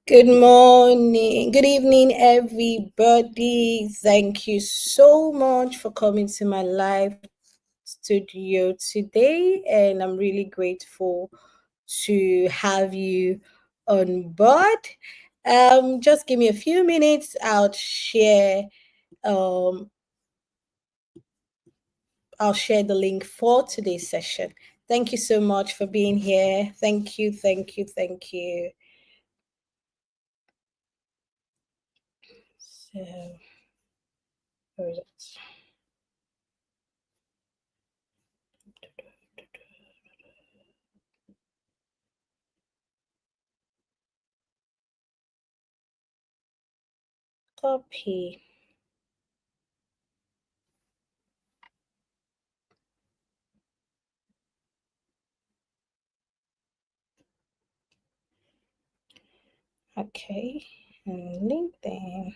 Good morning, good evening, everybody. Thank you so much for coming to my live studio today, and I'm really grateful to have you on board. Just give me a few minutes. Um, I'll share the link for today's session. Thank you so much for being here. Thank you, thank you, thank you. So, where is it? Copy. Okay, and LinkedIn.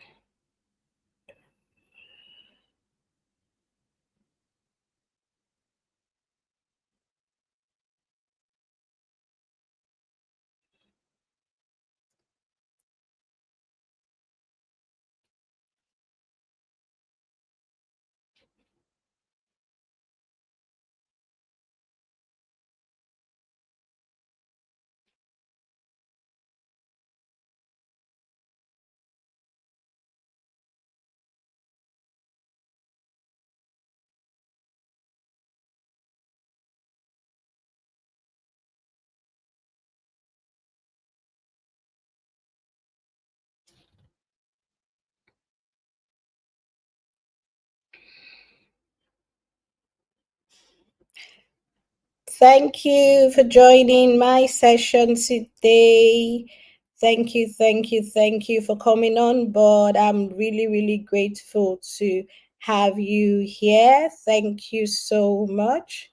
Thank you for joining my session today. Thank you for coming on board. I'm really, really grateful to have you here. Thank you so much.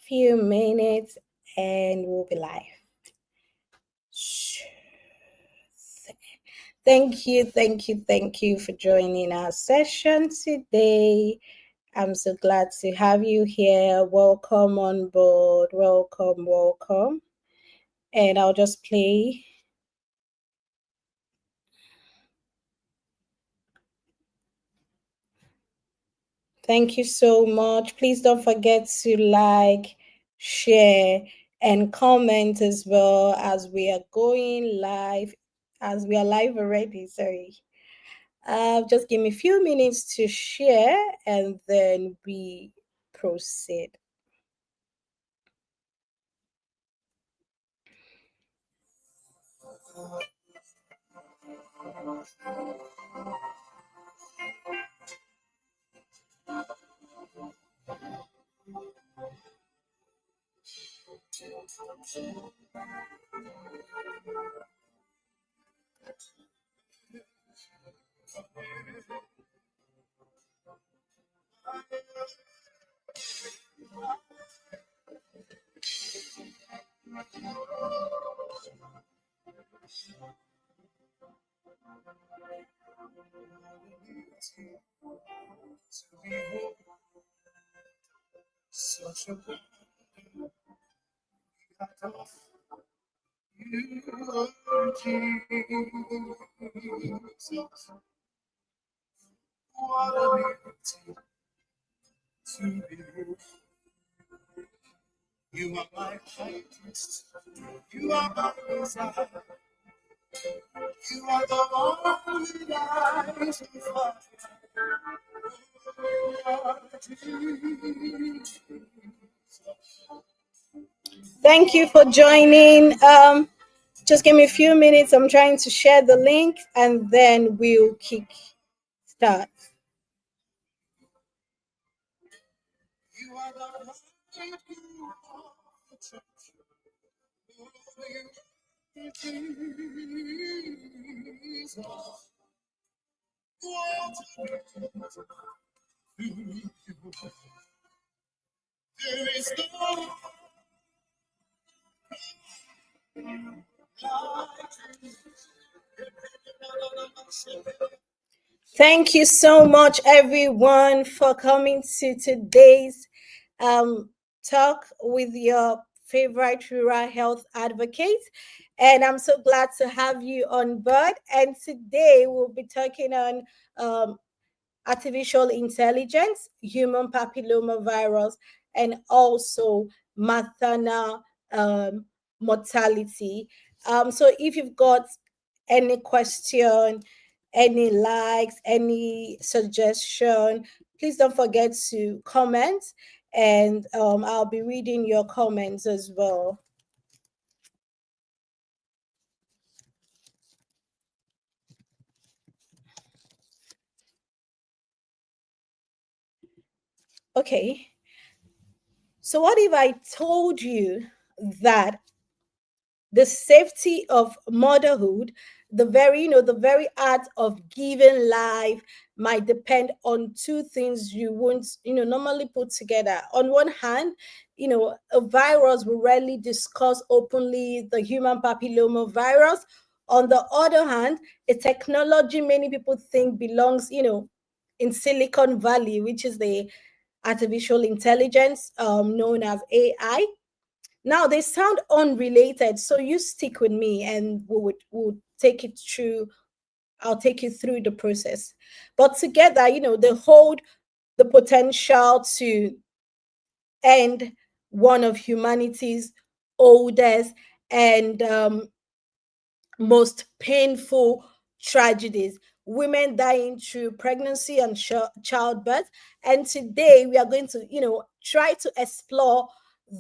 Few minutes and we'll be live. Thank you for joining our session today. I'm so glad to have you here. Welcome on board. Welcome. And I'll just play. Thank you so much. Please don't forget to like, share, and comment as well as we are going live, as we are live already. Sorry. Just give me a few minutes to share and then we proceed. Such a you are Jesus. What a beauty to behold. You are my highest. You are my desire. You are the one that I desire. Thank you for joining. Just give me a few minutes. I'm trying to share the link and then we'll kick start. Thank you so much, everyone, for coming to today's um, talk with your favorite rural health advocate. And I'm so glad to have you on board. And today we'll be talking on um, artificial intelligence, human papillomavirus, and also maternal mortality. So if you've got any question, any likes, any suggestion, please don't forget to comment, and I'll be reading your comments as well. Okay. So what if I told you that the safety of motherhood, the very art of giving life might depend on two things you won't, normally put together. On one hand, a virus we rarely discuss openly, the human papilloma virus. On the other hand, a technology many people think belongs, in Silicon Valley, which is the artificial intelligence, known as AI. Now they sound unrelated, so you stick with me, and we'll take it through. I'll take you through the process. But together, they hold the potential to end one of humanity's oldest and most painful tragedies, women dying through pregnancy and childbirth. And today we are going to, try to explore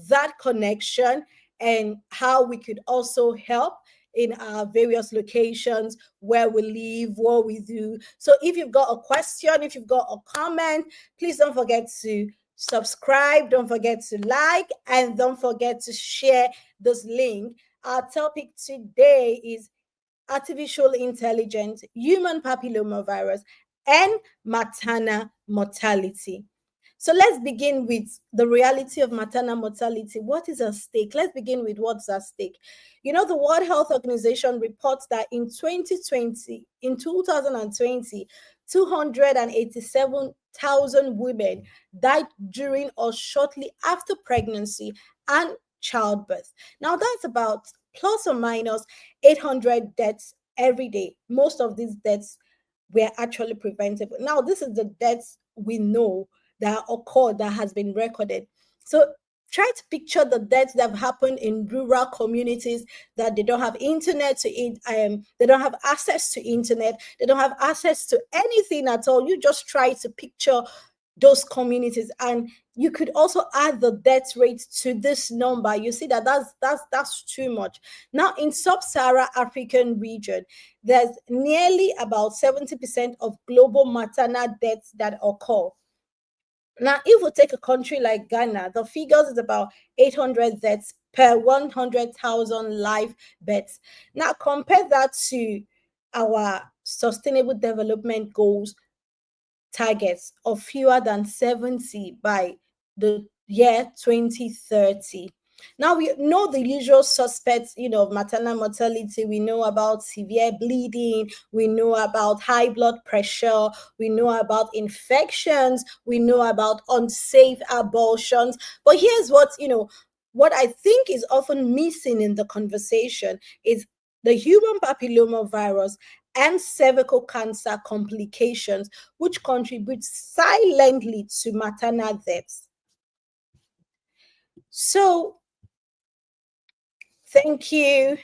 that connection and how we could also help in our various locations where we live, what we do. So if you've got a question, if you've got a comment, please don't forget to subscribe, don't forget to like, and don't forget to share this link. Our topic today is artificial intelligence, human papillomavirus, and maternal mortality. So let's begin with the reality of maternal mortality. What is at stake? Let's begin with what's at stake. The World Health Organization reports that in 2020, in 2020, 287,000 women died during or shortly after pregnancy and childbirth. Now, that's about plus or minus 800 deaths every day. Most of these deaths were actually preventable. Now, this is the deaths we know that occurred, that has been recorded. So try to picture the deaths that have happened in rural communities that they don't have internet to eat, they don't have access to internet, they don't have access to anything at all. You just try to picture those communities, and you could also add the death rate to this number. You see that that's too much. Now, in sub-Saharan African region, there's nearly about 70% of global maternal deaths that occur. Now, if we take a country like Ghana, the figures is about 800 deaths per 100,000 live births. Now, compare that to our sustainable development goals targets of fewer than 70 by the year 2030. Now we know the usual suspects, of maternal mortality. We know about severe bleeding. We know about high blood pressure. We know about infections. We know about unsafe abortions. But here's what I think is often missing in the conversation is the human papilloma virus and cervical cancer complications, which contribute silently to maternal deaths. So, thank you.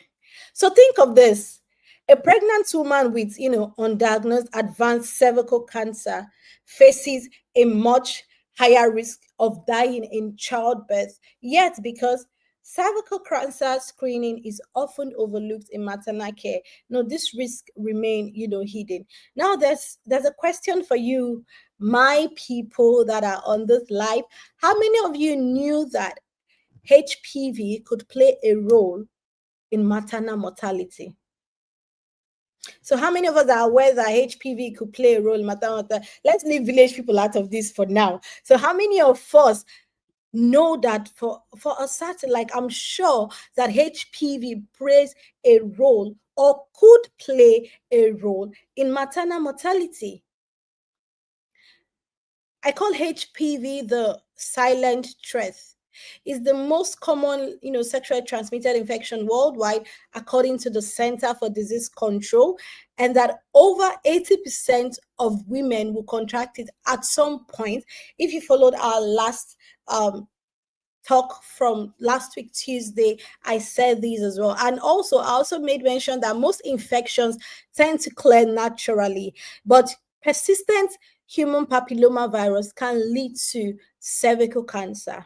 So, think of this: a pregnant woman with, undiagnosed advanced cervical cancer faces a much higher risk of dying in childbirth. Yet, because Cervical cancer screening is often overlooked in maternal care. No, this risk remain, hidden. Now there's a question for you, my people that are on this live. How many of you knew that HPV could play a role in maternal mortality? So how many of us are aware that HPV could play a role in maternal mortality? Let's leave village people out of this for now. So how many of us know that for a certain, like, I'm sure that HPV plays a role or could play a role in maternal mortality? I call HPV the silent threat. It's the most common, sexually transmitted infection worldwide, according to the Center for Disease Control, and that over 80% of women will contract it at some point. If you followed our last talk from last week Tuesday, I said these as well. And also, I also made mention that most infections tend to clear naturally, but persistent human papilloma virus can lead to cervical cancer.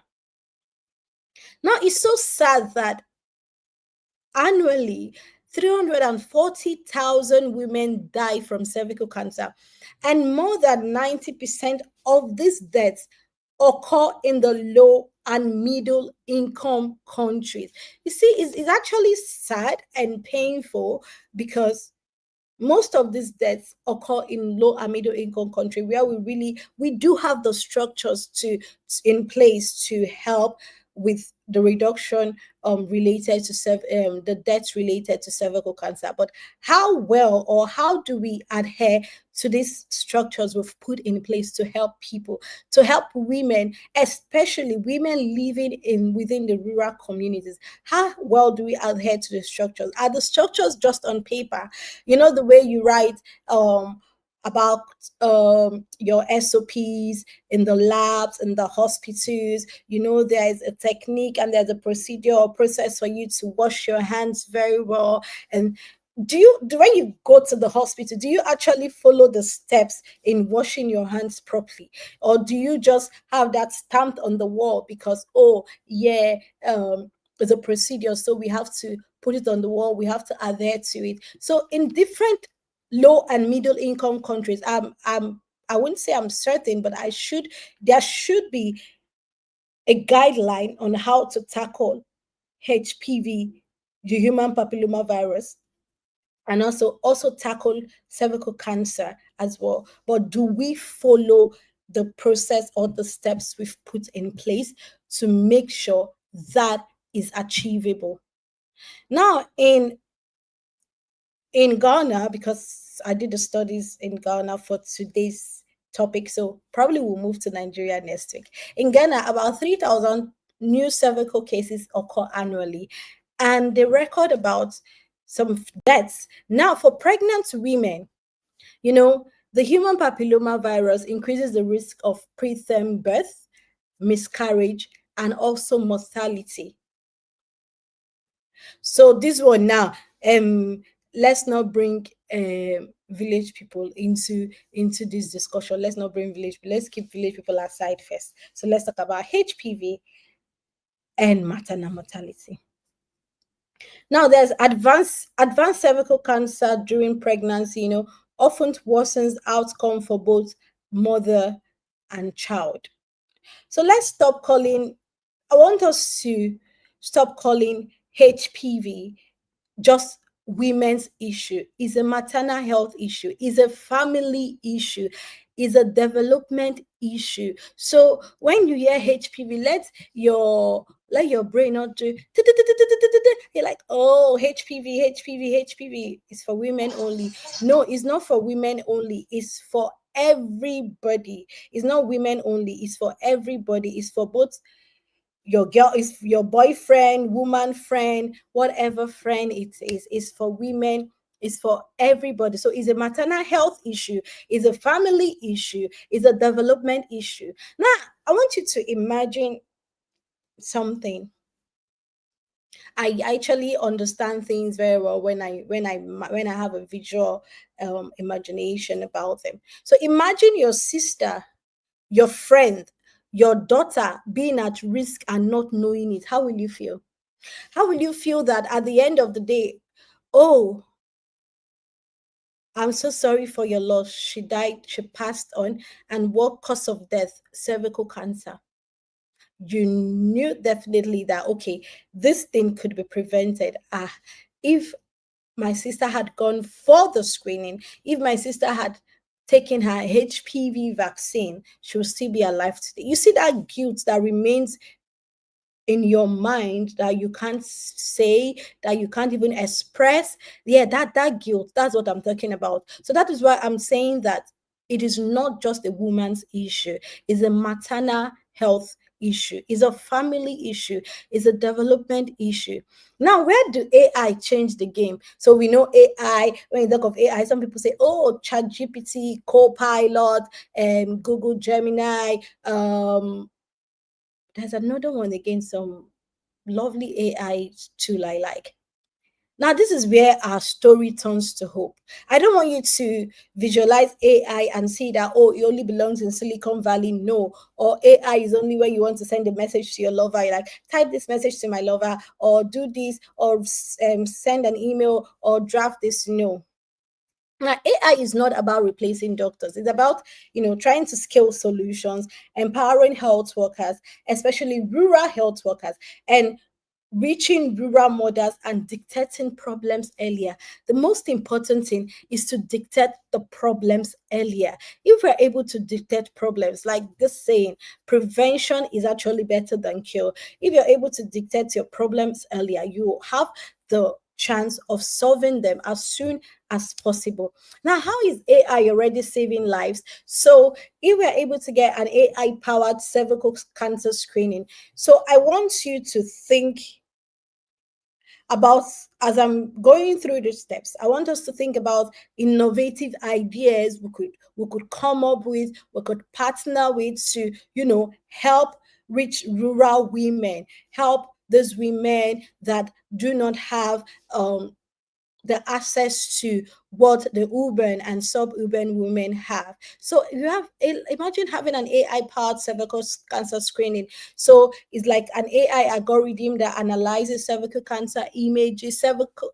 Now, it's so sad that annually 340,000 women die from cervical cancer, and more than 90% of these deaths occur in the low and middle income countries. You see, it's actually sad and painful because most of these deaths occur in low and middle income country, where we do have the structures in place to help with the reduction related to the deaths related to cervical cancer. But how well, or how do we adhere to these structures we've put in place to help people, to help women, especially women living within the rural communities? How well do we adhere to the structures? Are the structures just on paper? The way you write about your SOPs in the labs, in the hospitals. There is a technique and there's a procedure or process for you to wash your hands very well. And when you go to the hospital, do you actually follow the steps in washing your hands properly? Or do you just have that stamped on the wall because, oh, yeah, it's a procedure, so we have to put it on the wall, we have to adhere to it? So in different low and middle income countries, I wouldn't say I'm certain, but there should be a guideline on how to tackle HPV, the human papilloma virus, and also tackle cervical cancer as well. But do we follow the process or the steps we've put in place to make sure that is achievable? Now, in Ghana, because I did the studies in Ghana for today's topic, so probably we'll move to Nigeria next week. In Ghana, about 3,000 new cervical cases occur annually, and they record about some deaths. Now, for pregnant women, the human papilloma virus increases the risk of preterm birth, miscarriage, and also mortality. So this one now, let's not bring village people into this discussion. Let's not bring let's keep village people aside first. So let's talk about HPV and maternal mortality. Now, there's advanced cervical cancer during pregnancy, often worsens outcome for both mother and child. So I want us to stop calling HPV just women's issue. Is a maternal health issue, is a family issue, is a development issue. So when you hear HPV, let your brain not do. You're like, oh, HPV is for women only. No, it's not for women only. It's for everybody. It's not women only. It's for everybody. It's for both your girl, is your boyfriend, woman friend, whatever friend it is for women, is for everybody. So it's a maternal health issue, it's a family issue, it's a development issue. Now, I want you to imagine something. I actually understand things very well when I have a visual imagination about them. So imagine your sister, your friend, your daughter being at risk and not knowing it. How will you feel? How will you feel that at the end of the day, oh, I'm so sorry for your loss. She died, she passed on, and what cause of death? Cervical cancer. You knew definitely that, okay, this thing could be prevented. If my sister had gone for the screening, if my sister had taken her HPV vaccine, she would still be alive today. You see that guilt that remains in your mind that you can't say, that you can't even express. Yeah, that guilt, that's what I'm talking about. So that is why I'm saying that it is not just a woman's issue, it's a maternal health issue, it's a family issue, it's a development issue. Now, where do AI change the game? So we know AI, when you talk of AI, some people say, oh, ChatGPT, Copilot, Google Gemini, there's another one again, some lovely AI tool I like. Now, this is where our story turns to hope. I don't want you to visualize AI and see that, oh, it only belongs in Silicon Valley. No. Or AI is only when you want to send a message to your lover. You're like, type this message to my lover, or do this, or send an email, or draft this. No. Now, AI is not about replacing doctors. It's about, trying to scale solutions, empowering health workers, especially rural health workers, and reaching rural mothers and dictating problems earlier. The most important thing is to dictate the problems earlier. If we're able to dictate problems, like this saying, prevention is actually better than cure. If you're able to dictate your problems earlier, you have the chance of solving them as soon as possible. Now, how is AI already saving lives? So, if we're able to get an AI powered cervical cancer screening, so I want you to think about, as I'm going through the steps, I want us to think about innovative ideas we could come up with, we could partner with to, help reach rural women, help those women that do not have the access to what the urban and suburban women have. So you have, imagine having an AI powered cervical cancer screening. So it's like an AI algorithm that analyzes cervical cancer images,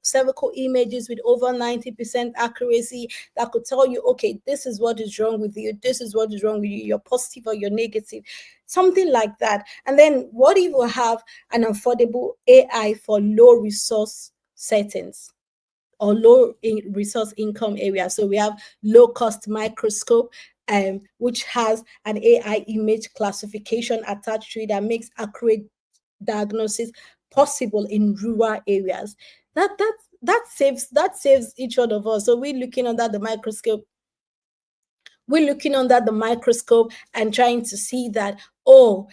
cervical images with over 90% accuracy, that could tell you, okay, this is what is wrong with you, this is what is wrong with you, you're positive or you're negative, something like that. And then what if we have an affordable AI for low resource settings or low resource income areas? So we have low cost microscope, which has an AI image classification attached to it that makes accurate diagnosis possible in rural areas. That saves each one of us. So we're looking under the microscope and trying to see that, oh,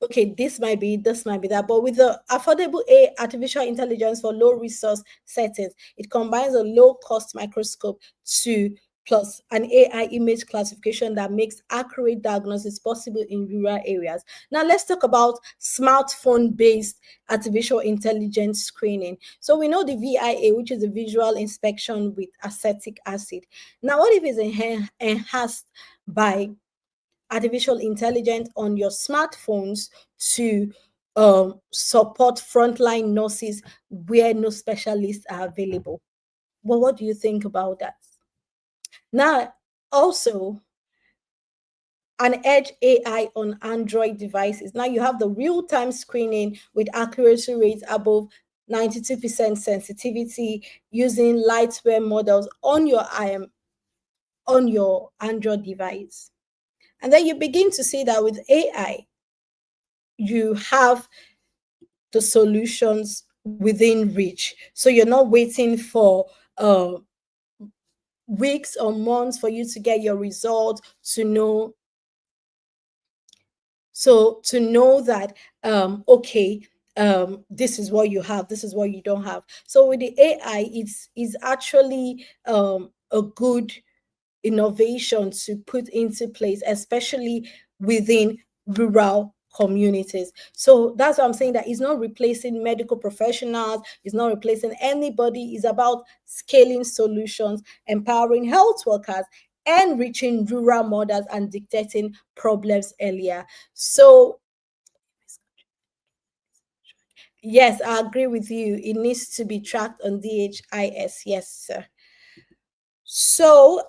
okay, this might be that. But with the affordable artificial intelligence for low resource settings, it combines a low cost microscope to plus an AI image classification that makes accurate diagnosis possible in rural areas. Now let's talk about smartphone based artificial intelligence screening. So we know the VIA, which is a visual inspection with acetic acid. Now, what if it's enhanced by artificial intelligence on your smartphones to support frontline nurses where no specialists are available? Well, what do you think about that? Now, also, an edge AI on Android devices. Now you have the real-time screening with accuracy rates above 92% sensitivity using lightware models on your Android device. And then you begin to see that with AI, you have the solutions within reach. So you're not waiting for weeks or months for you to get your result, to know that okay, this is what you have, this is what you don't have. So with the AI, it's actually a good innovation to put into place, especially within rural communities. So that's what I'm saying, that it's not replacing medical professionals, it's not replacing anybody. It's about scaling solutions, empowering health workers, and reaching rural mothers and dictating problems earlier. So Yes, I agree with you. It needs to be tracked on DHIS. Yes, sir. So,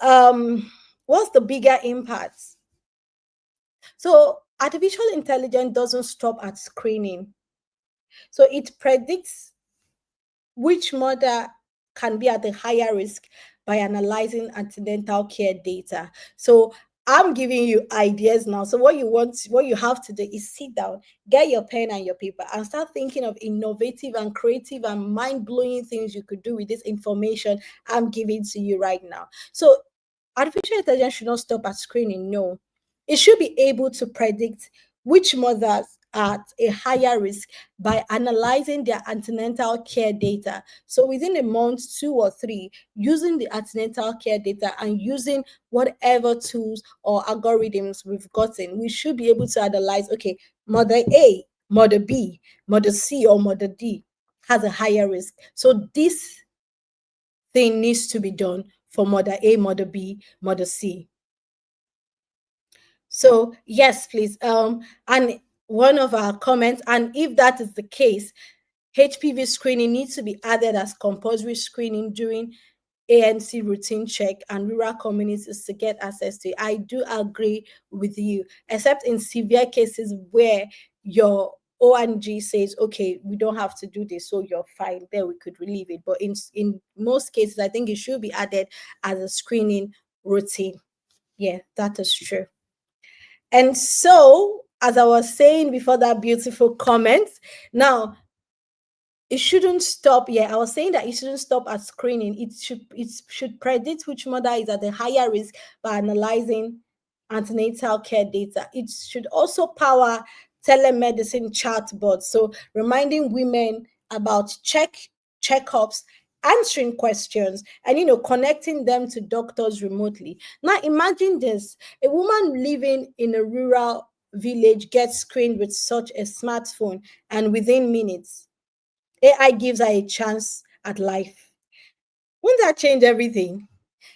what's the bigger impact? So, artificial intelligence doesn't stop at screening. So, it predicts which mother can be at a higher risk by analyzing antenatal care data. So I'm giving you ideas now. So what you have to do is sit down, get your pen and your paper, and start thinking of innovative and creative and mind-blowing things you could do with this information I'm giving to you right now. So artificial intelligence should not stop at screening. No, it should be able to predict which mothers are at a higher risk by analyzing their antenatal care data. So within a month, 2 or 3, using the antenatal care data and using whatever tools or algorithms we've gotten, we should be able to analyze, okay, mother A, mother B, mother C, or mother D has a higher risk. So this thing needs to be done for mother A, mother B, mother C. So yes, please. And one of our comments, and if that is the case, HPV screening needs to be added as compulsory screening during ANC routine check and rural communities to get access to it. I do agree with you, except in severe cases where your ONG says, okay, we don't have to do this, so you're fine. There we could relieve it. But in most cases, I think it should be added as a screening routine. Yeah, that is true. And so, as I was saying before that beautiful comment, now it shouldn't stop. Yeah, I was saying that it shouldn't stop at screening. It should predict which mother is at a higher risk by analyzing antenatal care data. It should also power telemedicine chatbots, so reminding women about checkups, answering questions, and connecting them to doctors remotely. Now imagine this: a woman living in a rural village gets screened with such a smartphone, and within minutes AI gives her a chance at life. Won't that change everything?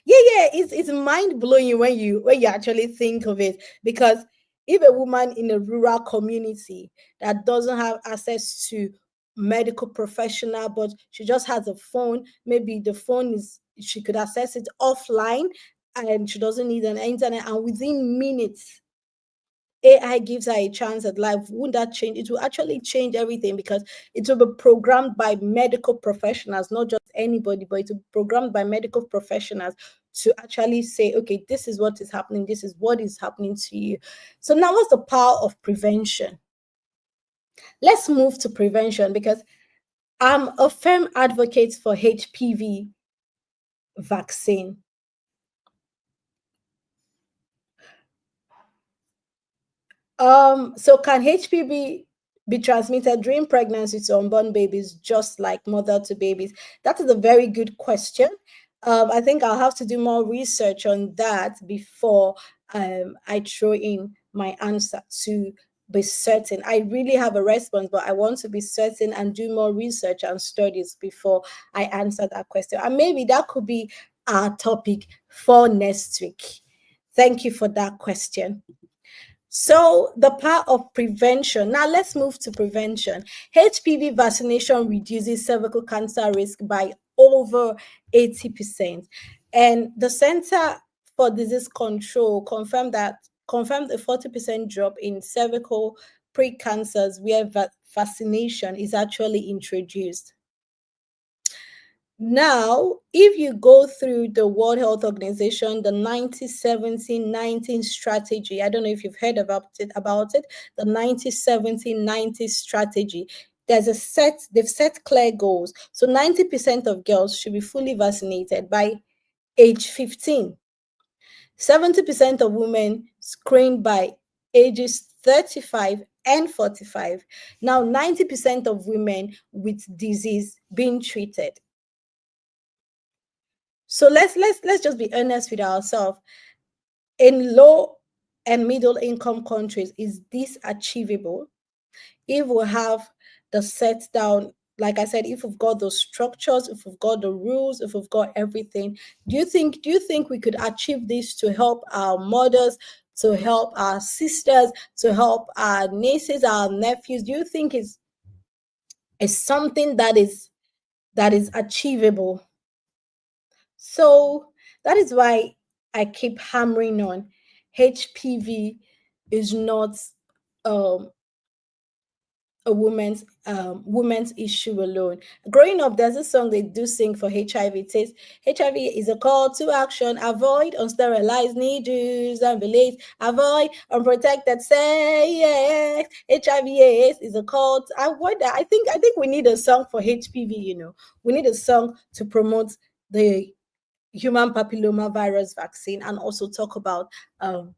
Yeah, it's mind blowing when you actually think of it. Because if a woman in a rural community that doesn't have access to medical professional, but she just has a phone, maybe the phone is she could access it offline, and she doesn't need an internet, and within minutes AI gives her a chance at life. Wouldn't that change? It will actually change everything, because it will be programmed by medical professionals, not just anybody, but it will be programmed by medical professionals to actually say, okay, this is what is happening, this is what is happening to you. So now what's the power of prevention? Let's move to prevention, because I'm a firm advocate for HPV vaccine. So can HPV be transmitted during pregnancy to unborn babies, just like mother to babies? That is a very good question. I think I'll have to do more research on that before I throw in my answer to be certain. I really have a response, but I want to be certain and do more research and studies before I answer that question. And maybe that could be our topic for next week. Thank you for that question. So, the power of prevention. Now, let's move to prevention. HPV vaccination reduces cervical cancer risk by over 80%. And the Center for Disease Control confirmed a 40% drop in cervical precancers where vaccination is actually introduced. Now, if you go through the World Health Organization, the 90-17-19 strategy, I don't know if you've heard about it, the 90-17-90 strategy. They've set clear goals. So 90% of girls should be fully vaccinated by age 15. 70% of women screened by ages 35 and 45. Now 90% of women with disease being treated. So let's just be honest with ourselves. In low and middle income countries, is this achievable? If we have the set down, like I said, if we've got those structures, if we've got the rules, if we've got everything, do you think we could achieve this to help our mothers, to help our sisters, to help our nieces, our nephews? Do you think It's something that is achievable. So that is why I keep hammering on HPV is not um, a woman's issue alone. Growing up, there's a song they do sing for HIV. It says HIV is a call to action. Avoid unsterilized needles and beliefs. Avoid unprotected sex. HIV/AIDS is a call to avoid that. I think we need a song for HPV. We need a song to promote the human papilloma virus vaccine and also talk about um,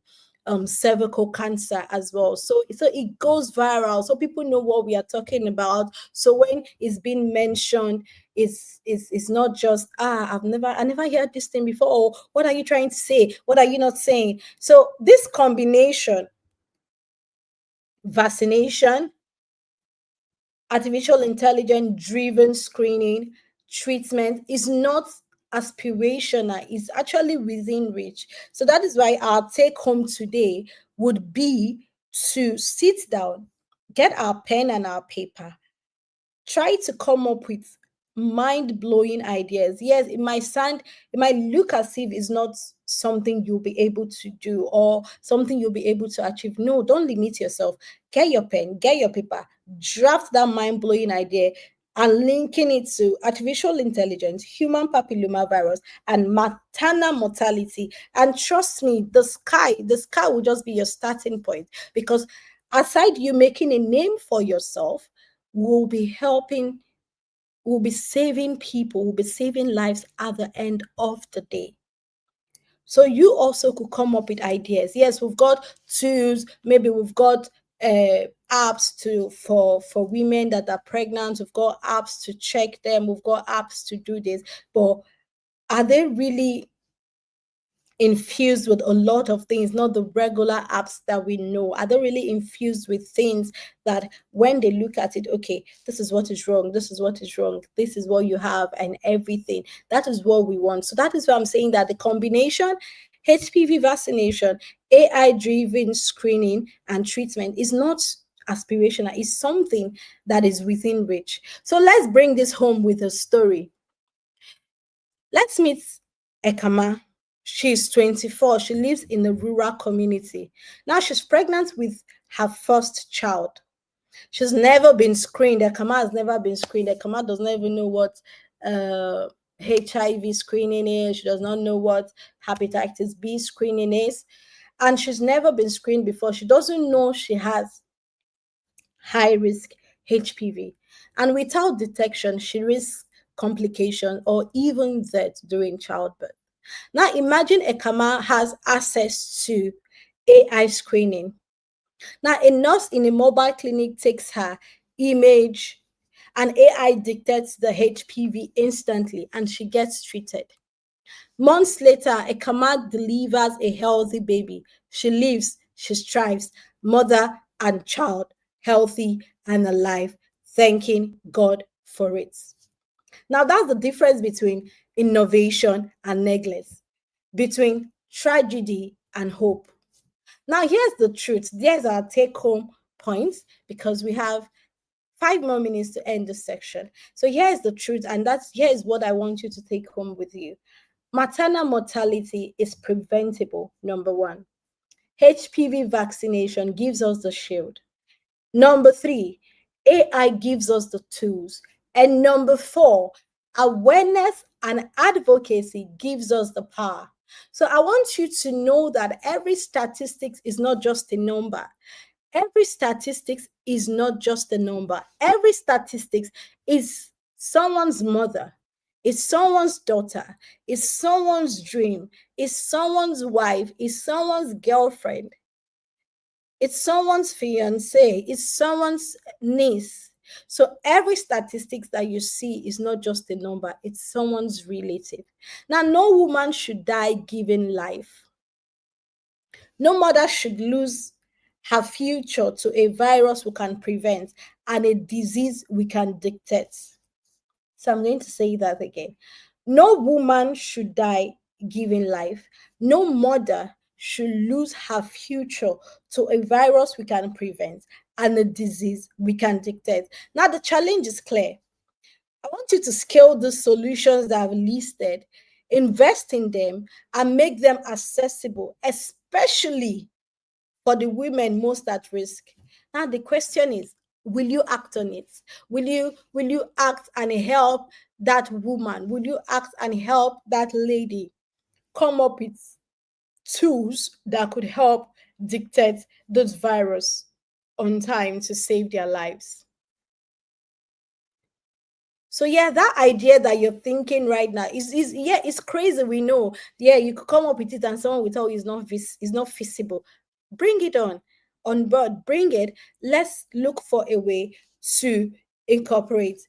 cervical cancer as well. So it goes viral, so people know what we are talking about. So when it's being mentioned, it's not just I never heard this thing before. Or what are you trying to say? What are you not saying? So this combination, vaccination, artificial intelligence driven screening treatment is not aspirational, it's actually within reach. So that is why our take home today would be to sit down, get our pen and our paper, try to come up with mind-blowing ideas. Yes, it might look as if it's not something you'll be able to do or something you'll be able to achieve. No, don't limit yourself. Get your pen, get your paper, draft that mind-blowing idea and linking it to artificial intelligence, human papillomavirus, and maternal mortality. And trust me, the sky will just be your starting point, because aside you making a name for yourself, will be helping, will be saving people, will be saving lives at the end of the day. So you also could come up with ideas. Yes, we've got tools, maybe we've got apps for women that are pregnant, we've got apps to check them, we've got apps to do this, but are they really infused with a lot of things, not the regular apps that we know? Are they really infused with things that when they look at it, okay, this is what is wrong, this is what is wrong, this is what you have, and everything? That is what we want. So that is why I'm saying that the combination HPV vaccination, AI driven screening and treatment is not aspirational, it's something that is within reach. So let's bring this home with a story. Let's meet Ekama. She's 24. She lives in a rural community. Now she's pregnant with her first child. She's never been screened. Ekama has never been screened. Ekama does not even know what HIV screening is. She does not know what hepatitis B screening is. And she's never been screened before. She doesn't know she has high risk HPV. And without detection, she risks complication or even death during childbirth. Now imagine Ekama has access to AI screening. Now a nurse in a mobile clinic takes her image and AI detects the HPV instantly and she gets treated. Months later, Ekama delivers a healthy baby. She lives, she strives, mother and child, healthy and alive, thanking God for it. Now, that's the difference between innovation and neglect, between tragedy and hope. Now, here's the truth. There's our take home points, because we have 5 more minutes to end this section. So here's the truth, and here's what I want you to take home with you. Maternal mortality is preventable, number one. HPV vaccination gives us the shield. Number three, AI gives us the tools. And number four, awareness and advocacy gives us the power. So I want you to know that every statistics is not just a number. Every statistics is not just a number. Every statistics is someone's mother, is someone's daughter, is someone's dream, is someone's wife, is someone's girlfriend, it's someone's fiance, it's someone's niece. So every statistics that you see is not just a number, it's someone's relative. Now, no woman should die giving life. No mother should lose her future to a virus we can prevent and a disease we can dictate. So I'm going to say that again. No woman should die giving life. No mother should lose her future to a virus we can prevent and a disease we can dictate. Now, the challenge is clear. I want you to scale the solutions that I've listed, invest in them, and make them accessible, especially for the women most at risk. Now the question is, will you act on it? Will you act and help that woman? Will you act and help that lady come up with tools that could help dictate those virus on time to save their lives? So yeah, that idea that you're thinking right now is yeah, it's crazy. We know. Yeah, you could come up with it and someone will tell you it's not feasible. Bring it on board. Bring it. Let's look for a way to incorporate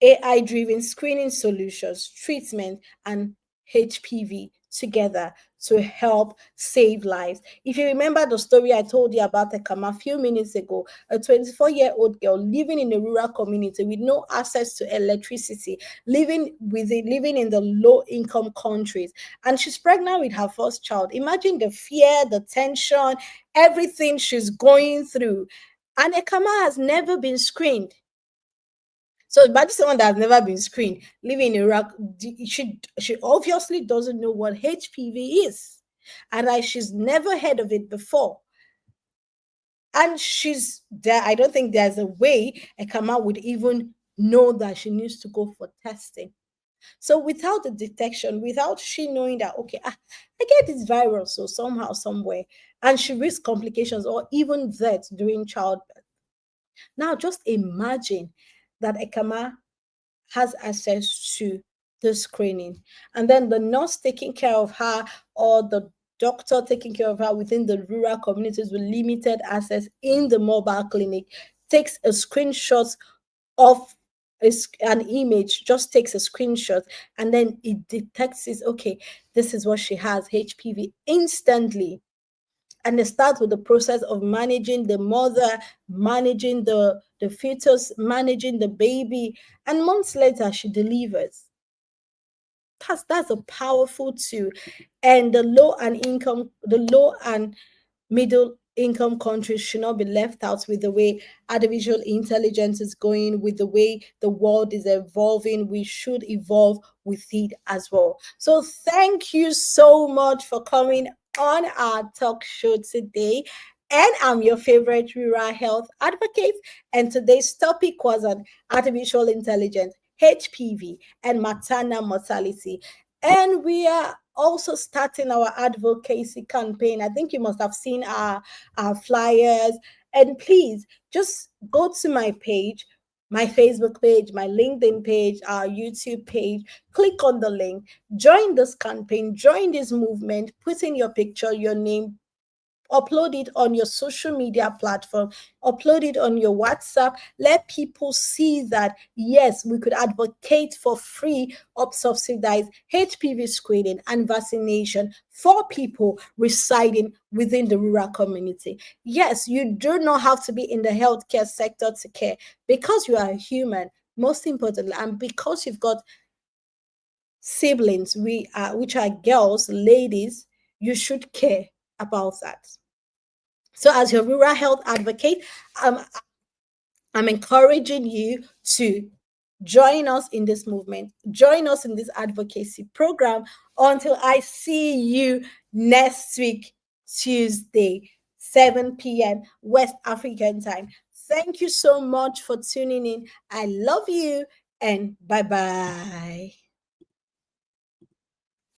AI driven screening solutions, treatment, and HPV together to help save lives. If you remember the story I told you about Ekama a few minutes ago, a 24-year-old girl living in a rural community with no access to electricity, living in the low income countries, and she's pregnant with her first child. Imagine the fear, the tension, everything she's going through. And Ekama has never been screened. So imagine someone that has never been screened, living in Iraq. She obviously doesn't know what HPV is, and she's never heard of it before. And she's there. I don't think there's a way Ekama would even know that she needs to go for testing. So without the detection, without she knowing that, okay, I get this virus, so somehow, somewhere, and she risks complications or even death during childbirth. Now, just imagine that Ekama has access to the screening. And then the nurse taking care of her or the doctor taking care of her within the rural communities with limited access in the mobile clinic takes a screenshot of an image, just takes a screenshot, and then it detects it. Okay, this is what she has, HPV, instantly. And it starts with the process of managing the mother, managing the fetus, managing the baby, and months later she delivers. That's a powerful tool. And the low and middle income countries should not be left out with the way artificial intelligence is going, with the way the world is evolving. We should evolve with it as well. So thank you so much for coming on our talk show today. And I'm your favorite rural health advocate. And today's topic was on artificial intelligence, HPV, and maternal mortality. And we are also starting our advocacy campaign. I think you must have seen our flyers. And please just go to my page, my Facebook page, my LinkedIn page, our YouTube page. Click on the link, join this campaign, join this movement, put in your picture, your name, upload it on your social media platform, upload it on your WhatsApp. Let people see that, yes, we could advocate for free or subsidized HPV screening and vaccination for people residing within the rural community. Yes, you do not have to be in the healthcare sector to care, because you are a human, most importantly, and because you've got siblings, which are girls, ladies, you should care about that. So, as your rural health advocate, I'm encouraging you to join us in this movement, join us in this advocacy program until I see you next week, Tuesday, 7 p.m. West African time. Thank you so much for tuning in. I love you, and bye bye.